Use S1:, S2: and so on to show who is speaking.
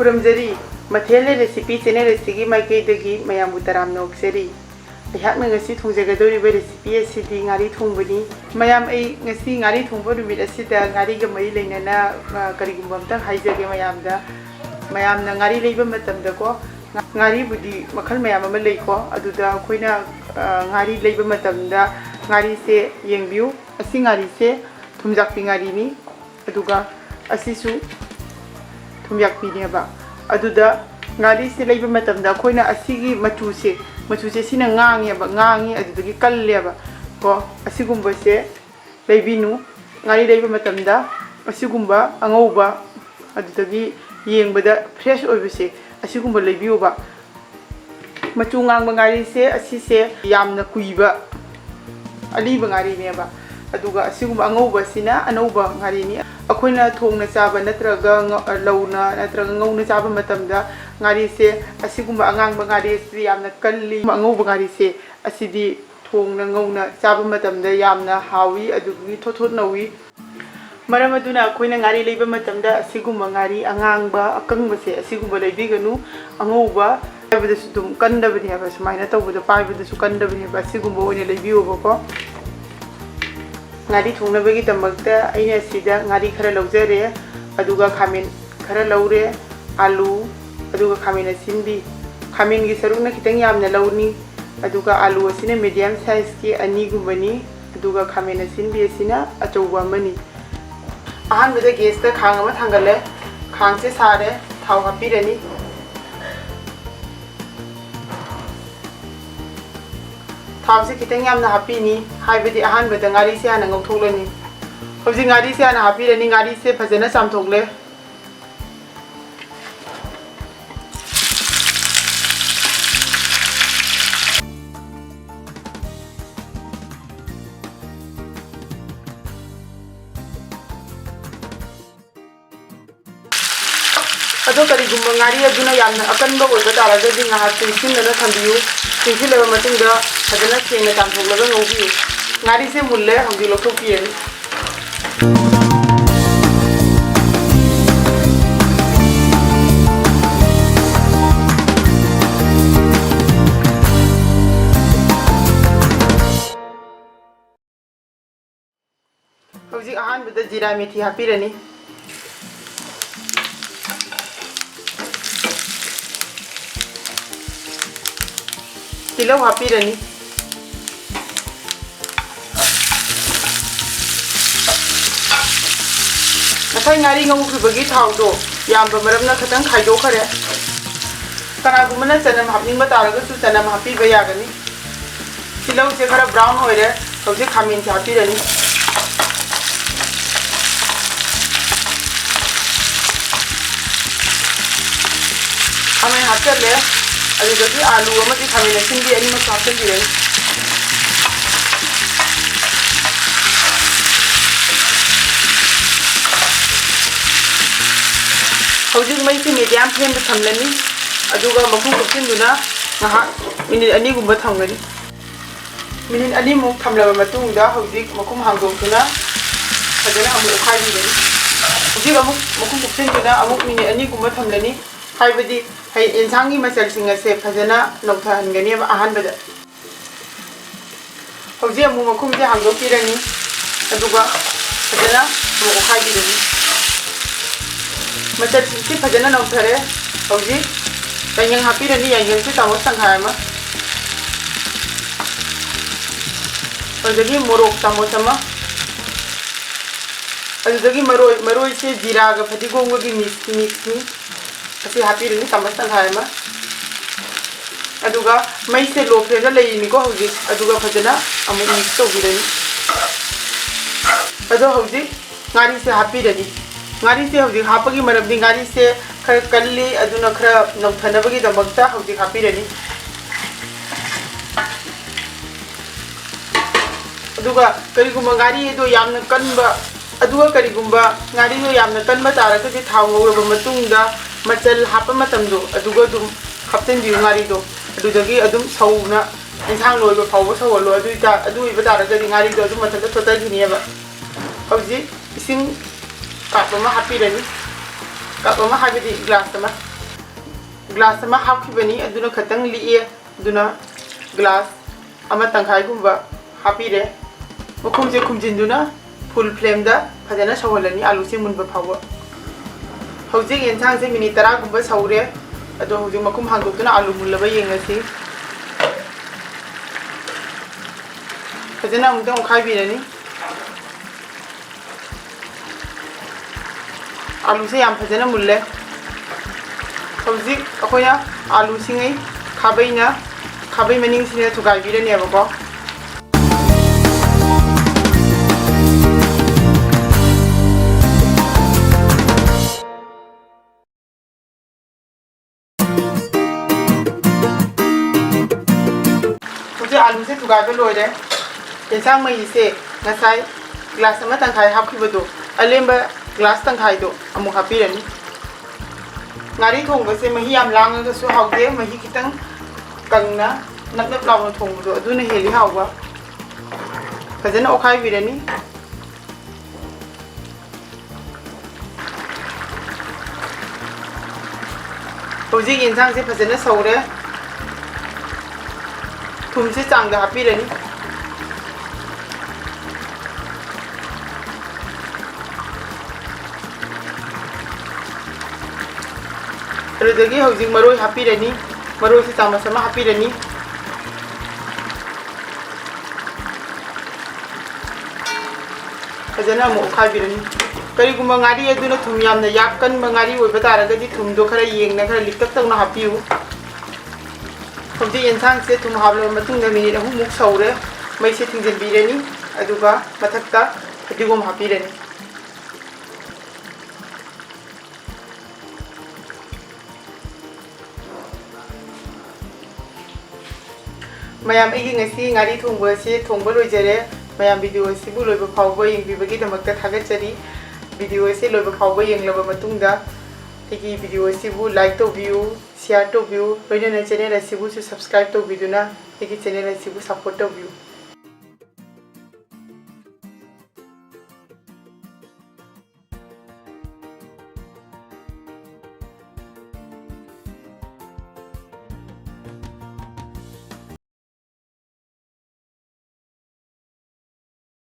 S1: खुरमजरी मथेल recipe channel recipe माइकैदगी मयामबु तराम नोक्सरी अयहाकना ngasi thongjagदोरिबा रेसिपी असिदि ngari थोंबनी मयाम ऐ ngasi ngari थोंबा रुमित असिदा ngari गा मई लेनाना करिगुम्बा अमता हाइजगे मयामदा मयामना ngari लेबा मतमदा को ngari बुदि मखल मयाम अमा लेको अदुदा अखोइना ngari लेबा मतमदा ngari से येंगबिउ असि ngari से थुमजाकपि ngari नि अदुगा असिसु थुमयाकपिनेबा अदुदा ngari से लेबा मतमदा अखोइना असिगी मचुसे सिना ngangyeba ngangi adudagi kalleba ko asigumba se leibinu ngari leiba matamda asigumba angauba adudagi yengbada fresh oibase asigumba leibioba machu ngangba ngari se asise yamna kuiba aliba ngari neba aduga asigumba angauba sina anauba ngari ni अखोइना थोंगना चाबा नत्रगा लौना नत्रगा ngौना चाबा मतमदा ngari se asigumba angang ngari se yamna kalli angauba ngari se asidi thongna ngौना चाबा मतमदा yamna hawi adugi thothot nawi maram aduna अखोइना ngari leiba मतमदा asigumba ngari angangba akangba se asigumba leibiganu angauba पाइबदा सुदुम कंदबनि हबा सुमाइना तौबदा पाइबदा सु कंदबनि हबा asigumba ओइना लेबियोबा को ngari thongnabagi damakta aina sida ngari khara laujare aduga khamin khara laure alu aduga khamin asinbi khamin gi sarukna khitang yamna launi aduga alu asina medium size ki ani gumbani aduga khamin asinbi asina achouba mani ahan bada gas ta khang ama thangale khang se sare thau hapirani थाव से खितंग यामना हापीनी हाइबदि अहानबदा ngari से आना ngौथोलनी हौजि ngari से आना हापीरनी ngari से फजना चामथोगले अदो करिगुम्बा ngari अदुना यामना अकनबा ओइबा तारागदि ngहा तिंसिनना थंबियु तिंसिलेबा मतुंगदा फजना सेंगना चामथोगलगा ngौबियु ngari से मुल्ले हौजि लौथोकियनि हौजि अहानबदा जीरा मेथी हापिरनी तिलौ हापिरनी नथाय ngari ngौखिबगी थावदो यामबा मरमना खतंग खाइदोखरे कनागुमना चनम हापनिंगबा तारगसु चनम हापिबा यागनी तिलौ से खरा ब्राउन होइरे हौजे खामिन से हापिरनी हमें हापचले अदुदगी आलू अमदि खामिन सिंबी अनिम हापचलिरनी हौजिक मई से मीडियम फ्लेम पे थमलनी अदुगा मखुम कुचिंदुना ngहा मिनिट अनि गुंबा थमगनी मिनिट अनि मुक थमलबा मतुंगदा हौजिक मखुम हांगदोंतुना फजना अमु खाइबिगनी हौजिक अमु मखुम कुचिंदुना अमु मिनिट अनि गुंबा थमलनी हाइबदि है इंसांगी मसल सिंग से फजना नौथाहनगनी अहानबदा हौजिक अमु मखुम से हांगदोकिरनी अदुगा फजना अमु खाइबिगनी मचल से फजना नौथरे हौजी यायंग हापिरनी यायंग से तामो संखायमा अदगी मोरोक तामोस अमा अदगी मरोय से जीरा गा फदिगोंग गी मिक्स असे हापिरनी तामो संखायमा अदुगा मई से लो फ्लेम दा लेयिनी को हौजी अदुगा फजना अमु मिक्स तोबिरनी अदो हौजी ngari से हापिरनी ngari se hauji hapagi marabdi ngari se khara kalli aduna khara nongthanabagi damakta hauji hapirani aduga karigumba ngari do yamna kanba aduga karigumba ngari do yamna kanba taragadi thau ngoraba matungda machal hapa matamdo aduga dum khapten bi ngari do adudagi adum sauna insang loiba phawba sawalo adu iba taragadi ngari do adum mathada total giniaba hauji ising cup में हापीरनी cup में हाबी glass में glass ama hapkhibani aduna khatang liye aduna glass ama tangkhai gumba hapire mukhum je khumjinduna full flame da phajana sawalani alu se munba phawa hojik ensang se minute 10 gumba saure ado hojik makum hangdokuna alu mulaba yengasi phajana mungta okhai birani alu se yam phajana mulle hojik akoya alu singai khabai maning sine thugai birani abako आलू से तुगाबे लोरे एंसांग मई से नसाई glass अमा तंखाय हापखिबदो अलेंबा glass तंखाय दो अमु हापिरनी ngari thongba se mahi yam langa su haude mahi kitang kangna napnap lawo thongbo aduna heli hawba fajana okhai birani hoji insang se fajana saure thum se changda hapirani adagi hojik maroi hapirani maroi se chama sama hapirani fajana mo khabirani kari gumba ngari aduna thum yamna yakkan mangari oi bataragadi thum do khara yengna khara liktak tangna hapiu hojik ensang se thum habla matung na minute ahum muk saure mai se thingjen birani aduga mathakta adigom hapirani mayam igi ngasi ngari thongba se thongba loijare mayam video se bu loiba phawba yengbibagi damakta thagachari video se loiba phawba yenglaba matungda igi video se bu like to view share to view loina channel se bu subscribe to video na igi channel se bu support to view